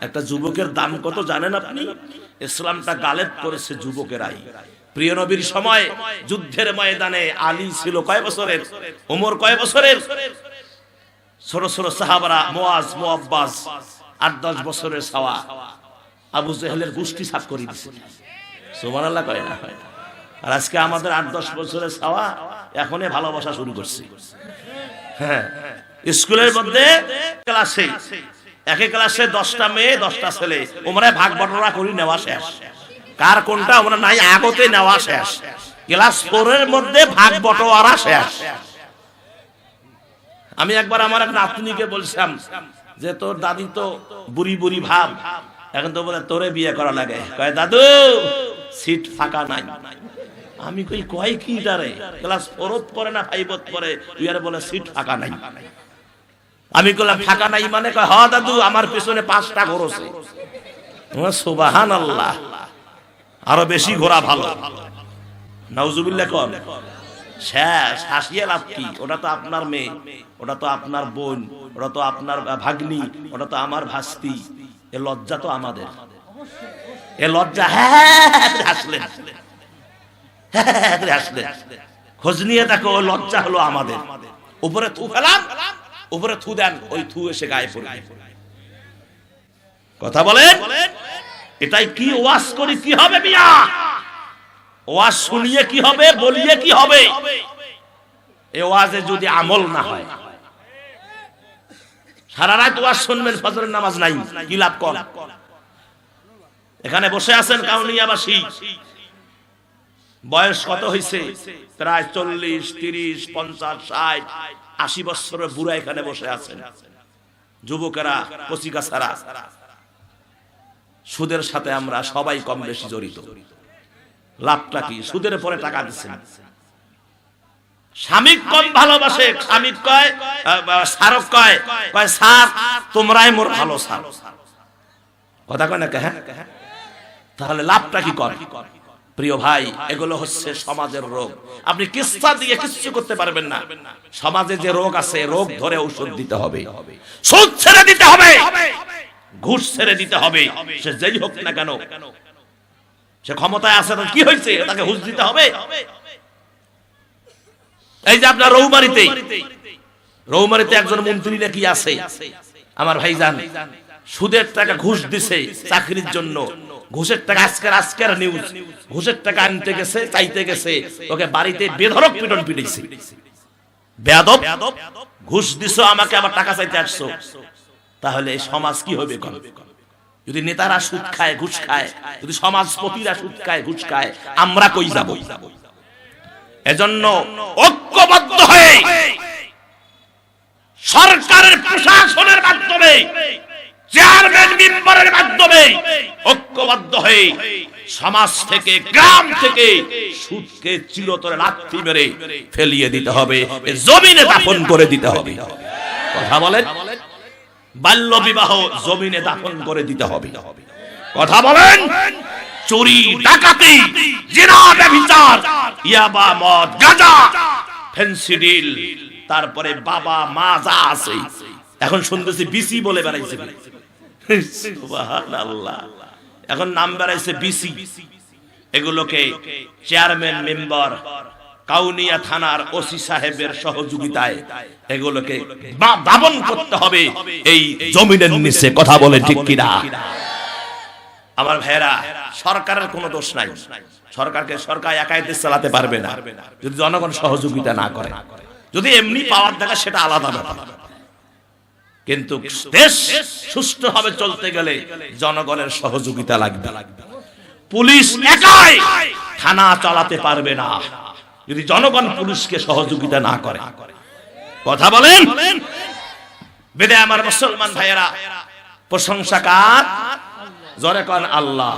একটা যুবকের দাম কত জানেন আপনি? ইসলামটা গালেব করেছে যুবকেরাই। প্রিয় নবীর সময় যুদ্ধের ময়দানে আলী ছিল কয় বছরের, ওমর কয় বছরের, ছোট ছোট সাহাবারা মুয়াজ মুআব্বাস 8-10 বছরের ছাওয়া আবু জেহেলের গোষ্ঠী সাফ করে দিয়েছে। সুবহানাল্লাহ কয় না? আর আজকে আমাদের 8-10 বছরের ছাওয়া এখনই ভালোবাসা শুরু করছে। হ্যাঁ, স্কুলের মধ্যে ক্লাসে একই ক্লাসে 10টা মেয়ে 10টা ছেলে, ওমরা ভাগ বটরা করে নেওয়া শেষ। কার কোনটা ওমরা নাই আগতে নেওয়া শেষ। ক্লাস 4 এর মধ্যে ভাগ বটরা শেষ। আমি একবার আমার এক নাতনিকে বলছিলাম যে তোর দাদি তো বুড়ি বুড়ি ভাব, এখন তো বলে তোরে বিয়ে করা লাগে। কয় দাদু সিট ফাঁকা নাই। আমি কই কয় কি দারে, ক্লাস 4 পড়ে না 5 পড়ে, তুই আর বলে সিট ফাঁকা নাই। আমি কইলাম ফাঁকা নাই মানে? কয় হ্যাঁ দাদু আমার পিছনে 5টা ঘোর আছে। সুবহানাল্লাহ, আরো বেশি ঘোরা ভালো। নাউজুবিল্লাহ কোন শেষ। হাসিয়ে লাভ কি? ওটা তো আপনার মেয়ে, ওটা তো আপনার বোন, ওটা তো আপনার ভাগ্নি, ওটা তো আমার ভাস্তি। এ লজ্জা তো আমাদের, এ লজ্জা। হাসলেন খোঁজ নিয়ে দেখো, ওই লজ্জা হলো আমাদের। উপরে থু ফেলাম, উপরে থু দেন, ওই থু এসে গায়ে পড়বে। কথা বলেন, এটাই কি ওয়াজ করি কি হবে মিয়া? ওয়াজ শুনিয়ে কি হবে, বলিয়ে কি হবে? এই ওয়াজে যদি আমল না হয়, সারা রাত ওয়াজ শুনবেন, ফজরের নামাজ নাই, কি লাভ? কর। এখানে বসে আছেন কাউনিয়াবাসী, বয়স কত হয়েছে? প্রায় 40, 30, 50, 60, 80 বছরের বুড়া এখানে বসে আছেন। যুবকেরা, কচিকাছারা, সুদের সাথে আমরা সবাই কম বেশি জড়িত। লাভটা কি? সুদের পরে টাকা দিচ্ছেন। স্বামী কম ভালোবাসে, স্বামী কয়, সারক কয়, কয় স্যার তোমরাই মোর ভালো স্যার। কথা কয় না? হ্যাঁ। তাহলে লাভটা কি? কর। প্রিয় ভাই, এগুলো হচ্ছে সমাজের রোগ। আপনি কিস্তা দিয়ে কিছু করতে পারবেন না। সমাজে যে রোগ আছে, রোগ ধরে ঔষধ দিতে হবে। সুদ ছেড়ে দিতে হবে, ঘুষ ছেড়ে দিতে হবে। সে যেই হোক না কেন, সে ক্ষমতায় আছে, কি হয়েছে, তাকে ঘুষ দিতে হবে। এই যে আপনার রৌমারিতে একজন মন্ত্রী নাকি আছে, আমার ভাইজান, সুদের টাকা ঘুষ দিছে চাকরির জন্য। ঘুষের টাকা আজকের নিউজ, ঘুষের টাকা আনতে গেছে, চাইতে গেছে, ওকে বাড়িতে বেধড়ক পিটন পিটাইছে। বেয়াদব, ঘুষ দিছো আমাকে, আবার টাকা চাইতে আসছো। তাহলে সমাজ কি হবে? যদি নেতারা সুদ খায়, ঘুষ খায়, যদি সমাজপতিরা সুদ খায়, ঘুষ খায়, আমরা কই যাব? এজন্য ঐক্যবদ্ধ হয়ে সরকারের প্রশাসনের মাধ্যমে, চেয়ারম্যান মেম্বারের মাধ্যমে ঐক্যবদ্ধ হয়ে সমাজ থেকে, গ্রাম থেকে সুদকে চিরতরে লাথি মেরে ফেলিয়ে দিতে হবে, জমিনে দাফন করে দিতে হবে। কথা বলেন, বাল্য বিবাহ জমিনে দাফন করে দিতে হবে। কথা বলেন, চুরি ডাকাতি, জিনা ব্যভিচার, ইয়াবা, মদ, গাঁজা, ফেন্সিডিল, তারপরে বাবা মা যা আছে, এখন শুনতেছি বিসি বলে বেড়াইছে। সুবহানাল্লাহ, এখন নাম বেড়াইছে বিসি। এগুলোকে চেয়ারম্যান মেম্বার, কাউনিয়া থানার ওসি সাহেবের সহযোগিতায় এগুলোকে দাফন করতে হবে এই জমিনের নিচে। কথা বলে ঠিক কিনা? আমার ভাইরা, সরকারের কোনো দোষ নাই। সরকার একাই দেশ চালাতে পারবে না যদি জনগণ সহযোগিতা না করে। যদি এমনি পাওয়ার দেখা, সেটা আলাদা ব্যাপার। কিন্তু দেশ সুষ্ঠুভাবে চলতে গেলে জনগণের সহযোগিতা লাগবে। পুলিশ একাই থানা চালাতে পারবে না যদি জনগণ পুলিশকে সহযোগিতা না করে। কথা বলেন। বেদে আমার মুসলমান ভাইয়েরা, প্রশংসা কার? জোরে কোন আল্লাহ।